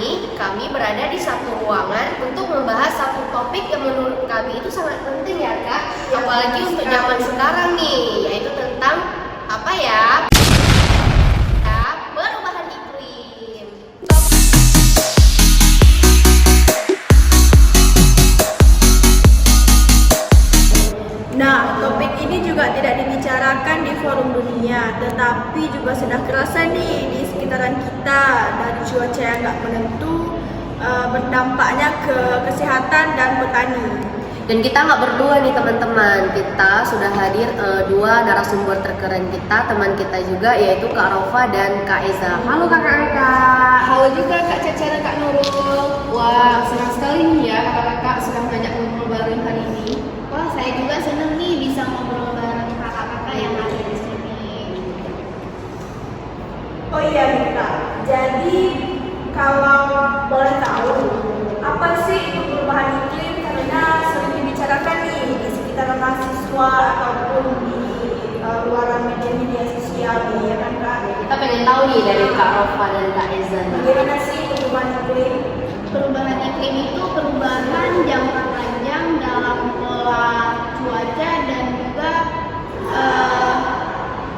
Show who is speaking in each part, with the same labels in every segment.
Speaker 1: ini kami berada di satu ruangan untuk membahas satu topik yang menurut kami itu sangat penting ya Kak, apalagi untuk zaman sekarang nih, yaitu tentang apa ya? Perubahan iklim.
Speaker 2: Nah, topik ini juga tidak dibicarakan di forum dunia, tetapi juga sudah kerasa nih di sekitaran kita dari cuaca yang nggak menentu, berdampaknya ke kesehatan dan petani.
Speaker 1: Dan kita nggak berdua nih teman-teman, kita sudah hadir dua narasumber terkeren kita, teman kita juga, yaitu Kak Rofa dan Kak Eza. Halo kakak-kakak.
Speaker 3: Halo juga Kak Caca dan Kak Nurul. Wah, senang sekali nih ya kakak-kakak sudah ngajak ngobrol bareng hari ini.
Speaker 4: Wah, saya juga senang nih bisa ngobrol bareng kakak-kakak yang ada di sini.
Speaker 2: Oh iya nih Kak, jadi kalau boleh tahu, apa sih itu perubahan iklim? Karena sering dibicarakan nih di sekitar mahasiswa ataupun di luaran media sosial nih, ya kan Kak?
Speaker 1: Kita pengen tahu nih dari Kak Rofa dan Kak Eza.
Speaker 2: Bagaimana sih perubahan iklim?
Speaker 4: Perubahan iklim itu perubahan jangka panjang dalam pola cuaca dan juga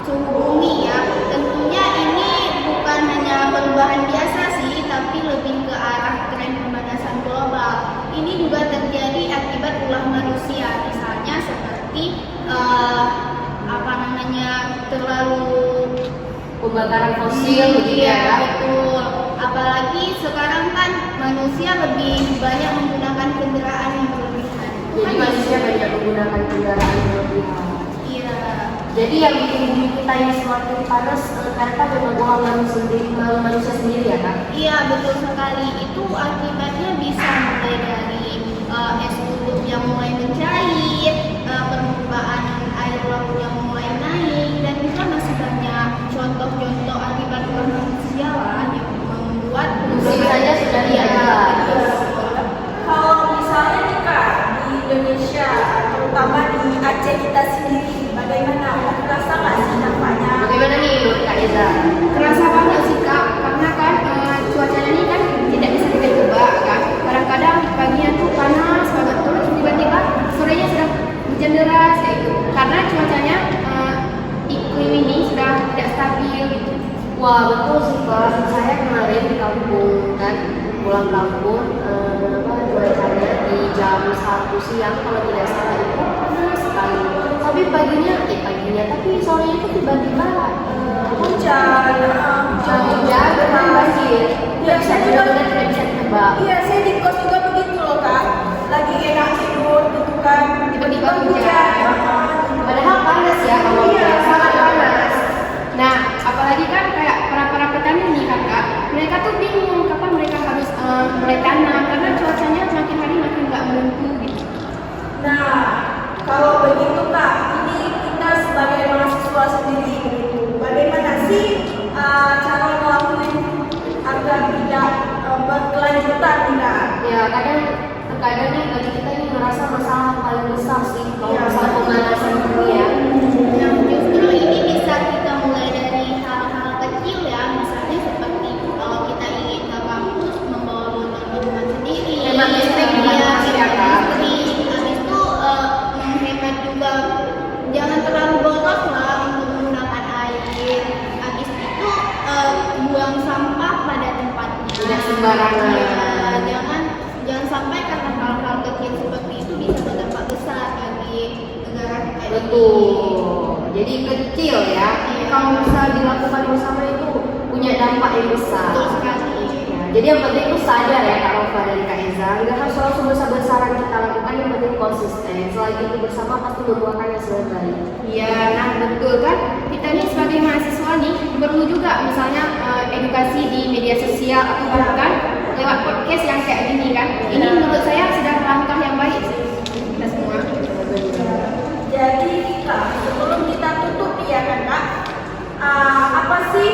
Speaker 4: suhu bumi ya. Tentunya ini bukan hanya perubahan biasa sih, tapi lebih ke arah tren pemanasan global. Ini juga terjadi akibat ulah manusia, misalnya seperti terlalu
Speaker 1: Pembakaran fosil begitu ya Kak?
Speaker 4: betul. Apalagi sekarang kan manusia lebih banyak menggunakan kendaraan yang berlebihan.
Speaker 1: Jadi manusia banyak menggunakan kendaraan berlebihan.
Speaker 4: Iya.
Speaker 1: Jadi yang bikin bumi kita ini semakin panas karena memang ulah manusia sendiri ya Kak?
Speaker 4: Iya, betul sekali. Itu akibatnya bisa mulai dari es kutub yang mulai mencair, permukaan air laut yang mulai naik, dan juga masih banyak contoh-contoh akibat ulah manusia lah yang membuat
Speaker 1: Musik saja sudah lihat.
Speaker 2: Kalau misalnya nih Kak, di Indonesia, terutama di Aceh kita sendiri, bagaimana? Terasa nggak sih dampaknya?
Speaker 1: Bagaimana nih menurut Kak Eza?
Speaker 3: Kerasa banget sih Kak, karena kan cuacanya ini kan tidak bisa kita tebak kan. Kadang-kadang paginya tuh panas banget, terus tiba-tiba sorenya sudah hujan deras kayak gitu. Karena cuacanya iklim ini sudah tidak stabil gitu.
Speaker 1: Wah betul sih Kak, saya kemarin di kampung kan, pulang kampung, cuacanya di jam 1 siang kalau tidak salah itu panas sekali. Tapi tapi sorenya itu tiba-tiba
Speaker 2: Hujan,
Speaker 1: hujan dan banjir.
Speaker 2: Ya,
Speaker 1: Bisa
Speaker 2: saya juga
Speaker 1: benar-benar tidak bisa ditebak.
Speaker 2: Iya, saya di kos juga begitu loh Kak. Lagi enak tidur gitu kan,
Speaker 3: Tiba-tiba hujan.
Speaker 1: Padahal panas ya kalau
Speaker 2: Iya,
Speaker 1: sangat panas.
Speaker 3: Nah, apalagi kan kayak para petani nih kakak, mereka tuh bingung kapan mereka harus mulai tanam karena cuacanya makin hari makin nggak menentu gitu.
Speaker 2: Nah, kalau begitu Kak, ini kita sebagai mahasiswa sendiri begitu, bagaimana sih cara ngelakuin agar tidak berkelanjutan nih Kak?
Speaker 1: Ya terkadang nih bagi kita ini merasa masalah paling besar sih kalau
Speaker 2: Iya.
Speaker 1: masalah pemanasan dunia.
Speaker 4: Nah, justru ini bisa kita mulai dari hal-hal kecil ya, misalnya seperti kalau kita ingin ke kampus membawa botol minuman sendiri,
Speaker 1: Hemat listrik juga termasuk ya, Kak?
Speaker 4: listrik. Habis itu menghemat juga, jangan terlalu boros lah untuk menggunakan air. Habis itu buang sampah pada tempatnya.
Speaker 1: Tidak sembarangan.
Speaker 4: Ya, jangan sampai karena hal-hal kecil seperti itu bisa berdampak besar bagi negara kita.
Speaker 1: Betul. Jadi kecil ya. Tapi kalau bisa dilakukan bersama itu punya dampak yang besar.
Speaker 4: Betul sekali.
Speaker 1: Ya, jadi yang penting itu sadar ya Kak Rofa dan Kak Eza, nggak harus selalu sebesar-besaran kita lakukan, yang penting konsisten. Selagi itu bersama pasti membuahkan yang terbaik.
Speaker 3: Iya, nah betul kan. Kita nih sebagai mahasiswa nih perlu juga misalnya edukasi di media sosial atau bahkan lewat podcast yang kayak gini kan. Ini menurut saya sudah langkah yang baik sih kita semua.
Speaker 2: Jadi Kak, sebelum kita tutup ya kan Kak, apa sih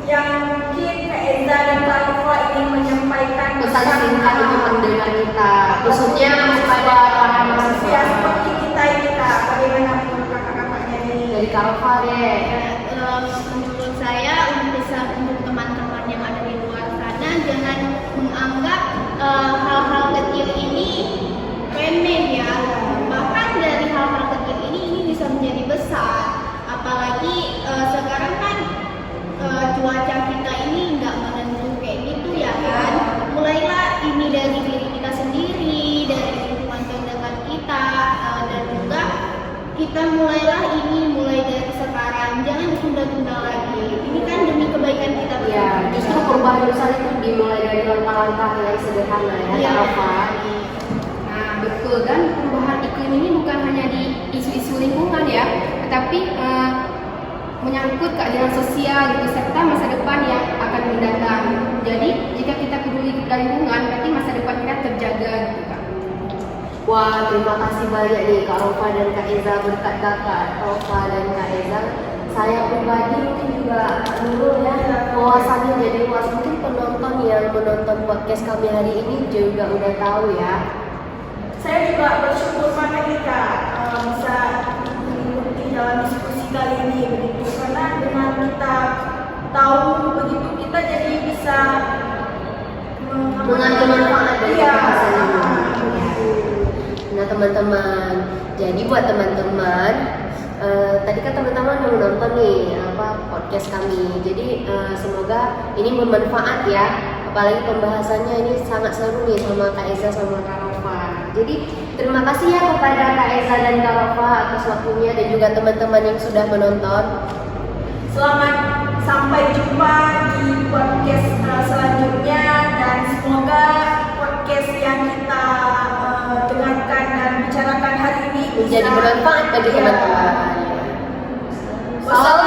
Speaker 2: yang mungkin Kak Eza dan Kak Rofa ingin menyampaikan
Speaker 1: Pesan singkat untuk pendengar kita, khususnya kepada para mahasiswa.
Speaker 2: ya seperti kita ini Kak, bagaimana menurut kakak-kakaknya ini?
Speaker 1: Dari Kak Rofa deh.
Speaker 4: Menurut saya untuk teman-teman yang ada di luar sana, jangan jangan menganggap hal-hal kecil ini remeh ya. Bahkan dari hal-hal kecil ini bisa menjadi besar. Apalagi sekarang kan cuaca kita ini nggak menentu kayak gitu ya kan. Mulailah ini dari diri kita sendiri, dari lingkungan terdekat kita, dan juga kita mulai dari sekarang, jangan ditunda-tunda lagi. Ini kan demi kebaikan kita
Speaker 1: Ya,
Speaker 4: bersama.
Speaker 1: justru perubahan besar itu dimulai dari langkah-langkah yang sederhana ya,
Speaker 4: Iya.
Speaker 1: Rafa.
Speaker 3: Nah, betul, dan perubahan iklim ini bukan hanya di isu-isu lingkungan ya, tetapi menyangkut keadilan sosial gitu, serta masa depan yang akan mendatang. Jadi, jika kita peduli kepada lingkungan, berarti masa depan kita terjaga gitu Kak.
Speaker 1: Wah, terima kasih banyak nih Kak Rofa dan Kak Eza, berkat Kakak Rofa dan Kak Eza. Saya pribadi mungkin juga Nurul ya, wawasannya jadi luas. Mungkin penonton yang menonton podcast kami hari ini juga udah tahu ya.
Speaker 2: Saya juga bersyukur banget nih Kak bisa mengikuti dalam diskusi kali ini begitu, karena dengan kita tahu begitu kita jadi bisa
Speaker 1: Mengambil manfaat dari
Speaker 2: Iya.
Speaker 1: pembahasan ini. Nah teman-teman, jadi buat teman-teman, tadi kan teman-teman udah menonton nih podcast kami. Jadi semoga ini bermanfaat ya. Apalagi pembahasannya ini sangat seru nih sama Kak Eza sama Kak Rofa. Jadi terima kasih ya kepada Kak Eza dan Kak Rofa atas waktunya dan juga teman-teman yang sudah menonton.
Speaker 2: Selamat sampai jumpa di podcast selanjutnya, dan semoga podcast yang kita dengarkan dan bicarakan hari ini
Speaker 1: Menjadi
Speaker 2: bisa
Speaker 1: bermanfaat bagi
Speaker 2: Iya.
Speaker 1: teman-teman.
Speaker 2: Wassalamualaikum